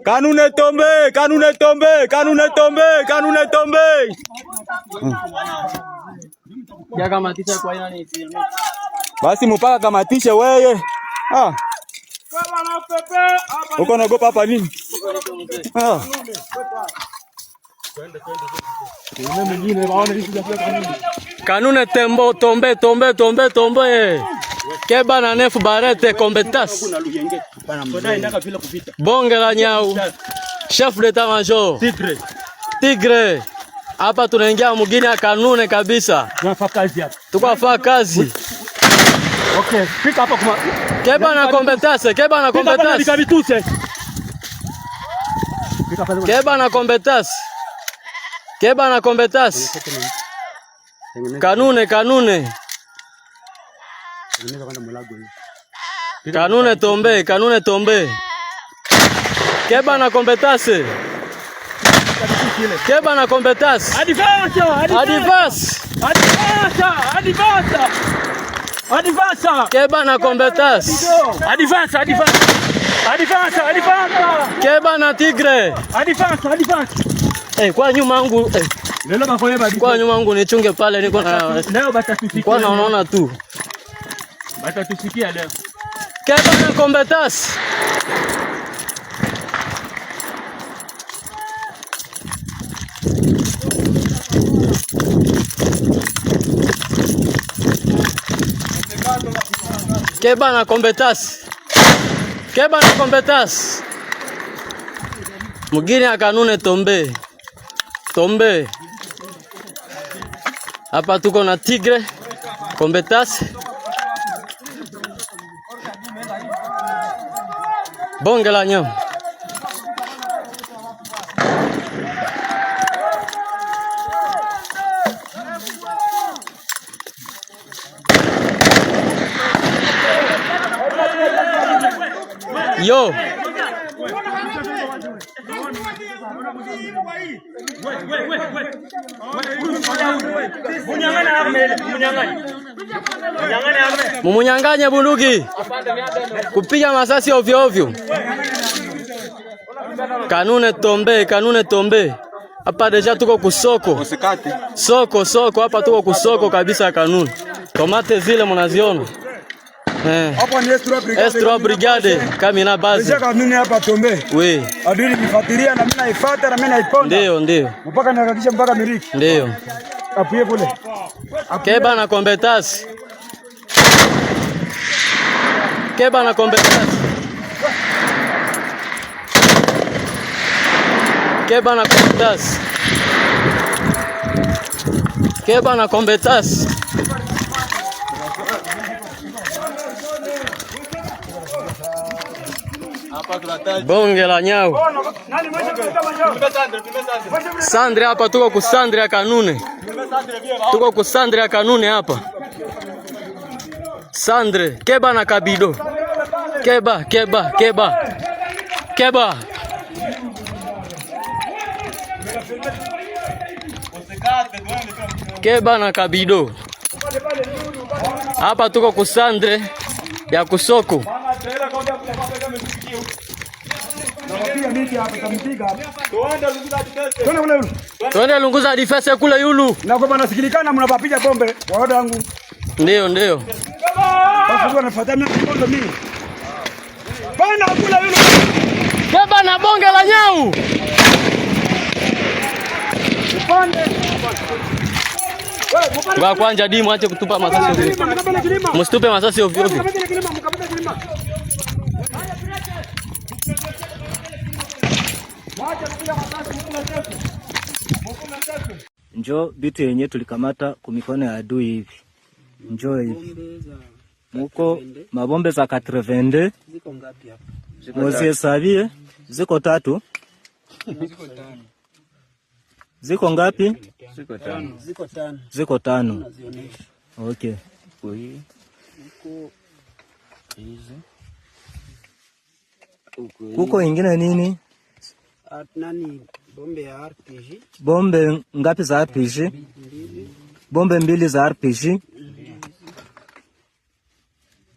Kanun est tombé, Kanun est tombé, Kanun est tombé, Kanun est tombé. Basi mpaka kamatishe weye. Uko naogopa hapa nini? Kanun est tombé. Keba na nefu barete kombetas. Bonge la nyau. Chef d'état-major. Tigre. Hapa tunaingia mugini ya kanune kabisa. Tukafanya kazi. Okay, fika hapa kuma. Keba na kombetas. Keba na kombetas. Kanune. Kanune tombe. Keba na kompetase. Advance. Keba na kompetase. Advance. Keba na tigre. Advance. Kwa nyuma yangu. Kwa nyuma yangu nichunge pale niko na. Leo batatusikia. Kwa naona tu. Batatusikia leo. Keba na kompetase. Keba na kompetase. Mugini akanune tombe. Hapa tuko na tigre, kompetase. Bonge la nyama. Yo. Mumunyanganye bunduki. Kupiga masasi ovyo. Kanune tombe. Hapa deja tuko kusoko. Soko hapa tuko kusoko kabisa kanuni. Tomate zile mnaziona. Hapa ni S3 brigade Kamina base. Deja kanuni hapa tombe. Oui. Adui nifuatilia na mimi naifuata na mimi naiponda. Ndio. Mpaka nihakikisha mpaka miriki. Ndio. Apuye kule. Keba na kompetase. Keba na kompetase. Bonge la nyau. Sandre hapa tuko kusandre ya kanune. Hapa. Sandre, keba na kabido. Keba. Keba na kabido. Hapa tuko kusandre ya kusoko. Tuende lunguza difese kule yulu. Na kwa nasikilikana mnapapiga bombe kwa oda yangu. Ndio. Basi wanafuata mimi. Bana kule yulu. Keba na bonge la nyau. Kwa kwanja dimu ache kutupa masasi ovyo. Msitupe masasi ovyo. Njoo bitu yenye tulikamata kumikono ya adui hivi. Njoo hivi. Muko mabombe za 82. Ziko ngapi hapa? Mozihesabie. Ziko 3. Ziko ngapi? Ziko 5. Okay. Muko Kuko ingine nini? Nani bombe ya RPG. Bombe ngapi za RPG? Bombe 2 za RPG.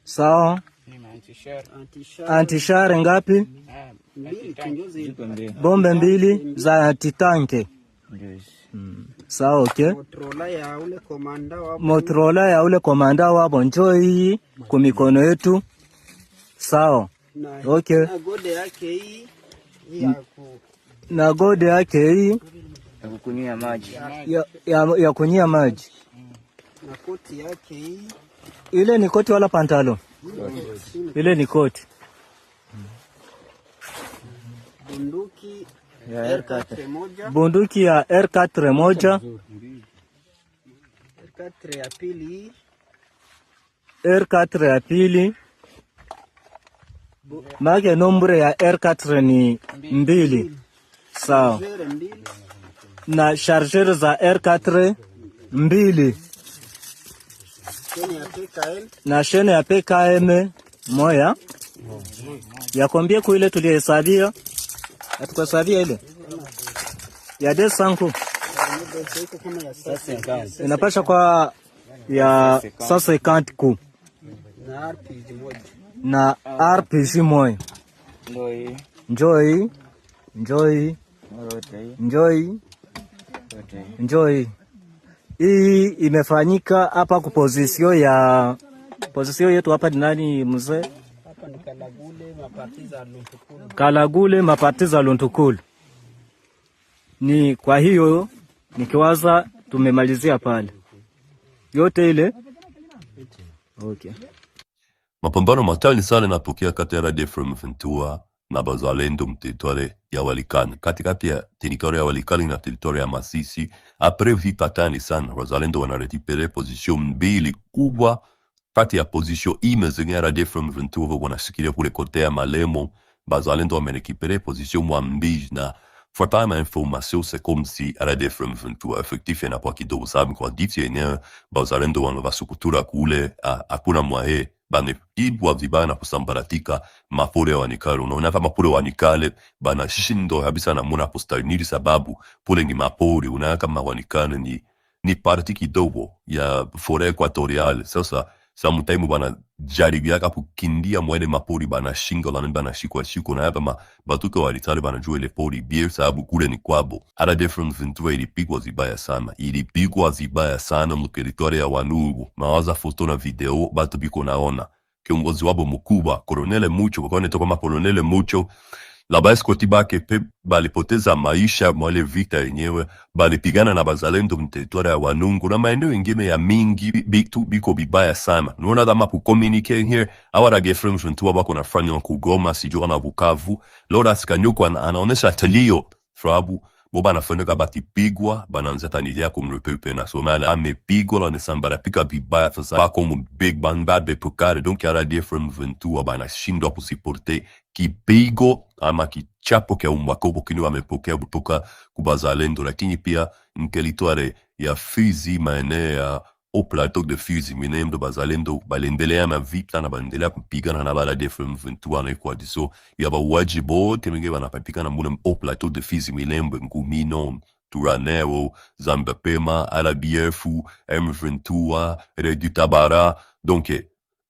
Sawa. Antishare ngapi? Bombe 2 za antitanke. Sawa, okay. Motorola ya ule komanda wabo njoo hii kwa mikono yetu. Sawa. Okay. Na gode yake hii na gode yake hii ya kunyia maji. Ya kunyia maji. Na koti yake hii. Ile ni koti wala pantalo? Ile ni koti. Bunduki ya R4 moja. Bunduki ya R4 moja. R4 ya pili. R4 ya pili. Mage nombre ya R4 ni 2. Sawa. Na chargeur za R4 2. Na shene ya PKM moya. Ya kombie kuile tulihesabia. Atukasabia ile. Ya desanku. Inapasha kwa ya sasa 50 ku. Na RPG moja. Enjoy. Hii imefanyika hapa ku position yetu hapa ni nani mzee? Hapa ni Kalagule mapatiza Luntukulu. Ni kwa hiyo nikiwaza tumemalizia pale. Yote ile. Okay. Mapambano makali sana yanatokea kati ya RDF M23 na Bazalendo mteritwari ya Walikale. Katikati ya teritori ya Walikale na teritori ya Masisi, apres vita tani sana, Bazalendo wanaretipere position mbili kubwa kati ya position ime zenye RDF M23 wanashikilia kule kote ya Malemo. Bazalendo wamenekipere position mwa mbili na fuatana na information c'est comme si RDF M23 effectif yanakuwa kidogo sababu kwa diti yenyewe Bazalendo wanavasukutura kule hakuna mwae bane ibwa vibaya na kusambaratika mapore ya Walikale. Unaona kama mapore ya Walikale bana shindo kabisa na muna postariniri sababu pole ni mapore. Unaona kama Walikale ni parti kidogo ya fore equatoriale. Sasa sometimes bana jaribia kukindia mwele mapori bana shingo la bana shiko na hapa batuka wa Walikale bana jua ile pori bia sababu kule ni kwabo. RDF M23 ilipigwa zibaya sana mteritori ya Wanugu. Mawaza foto na video batu biko naona kiongozi wabo mkubwa Colonel Mucho kwa netoka kama Colonel Mucho la base kotibake pe balipoteza maisha mwale vita yenyewe, balipigana na Bazalendo mteritori ya Wanungu na maeneo mengine ya mingi biko bibaya sana. Nuona dama ku communicate here awara gefrem juntua bako na franya kugoma sijua na Bukavu Lora Sikanyuko anaonesha talio frabu boba nafanyika batipigwa bananza tanilia kumrepepe na somala amepigwa la nesambara pika bibaya sasa bako mu big bad be pokare donc ya RDF M23 bana shindwa kusiporte kipigo ama kichapo kia umwakobo kini wamepokea kutoka kubazalendo. Lakini pia mteritwari ya Fizi maeneo ya au plateau de Fizi minemdo Bazalendo balendelea na vita na balendelea kupigana na RDF M23 na kwa diso ya ba wajibo temenge banapapika na muna au plateau de Fizi minembo Ngumino Turanero Zambapema Alabiefu M23 Redu Tabara. Donc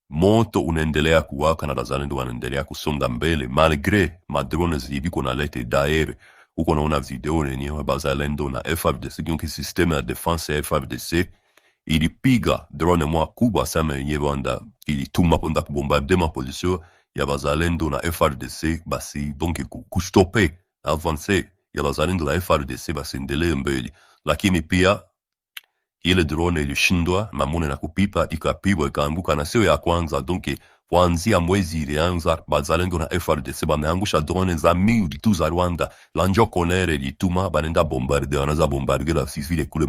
moto unaendelea kuwaka na Bazalendo wanaendelea kusonga mbele malgré madrone zibiko na lete daere. Uko naona video yenyewe Bazalendo na FARDC donc système de défense ya FARDC ilipiga drone mwa kubwa sana yenyewe wanda ilituma ponda kubombarde ma position ya Bazalendo na FARDC basi donc kustope avance ya Bazalendo na FARDC basi endelee mbele. Lakini pia ile drone ilishindwa mamone na kupipa ikapigwa ikaanguka na sio ya kwanza. Donc kuanzia mwezi ilianza Bazalendo na FARDC bameangusha drone za mingi tu za Rwanda. Lanjo konere lituma banenda bombarde wanaza bombarde la civile kule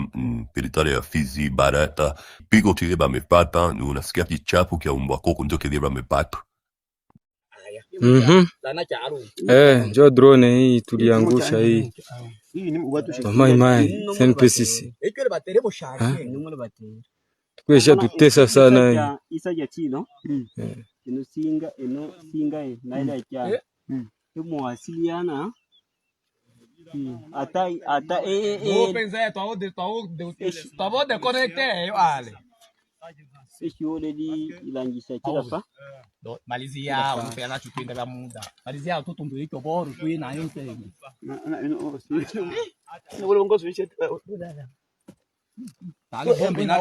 teritori ya Fizi Barata pigo kile bamepata ni unasikia kichapo kia umbwa koko ndio kile bamepata. Njo drone hii tuliangusha hii. Mai SNPCC. Tukesha tutesa sana hii. ino singa na ile cha mwasiliana ata pensa tu connecte wale sisi already ilangisha kila pa malizia wanapenda chupinda vya muda malizia watoto ndio iko bora tu na yote na uongozi wetu Tali bombe na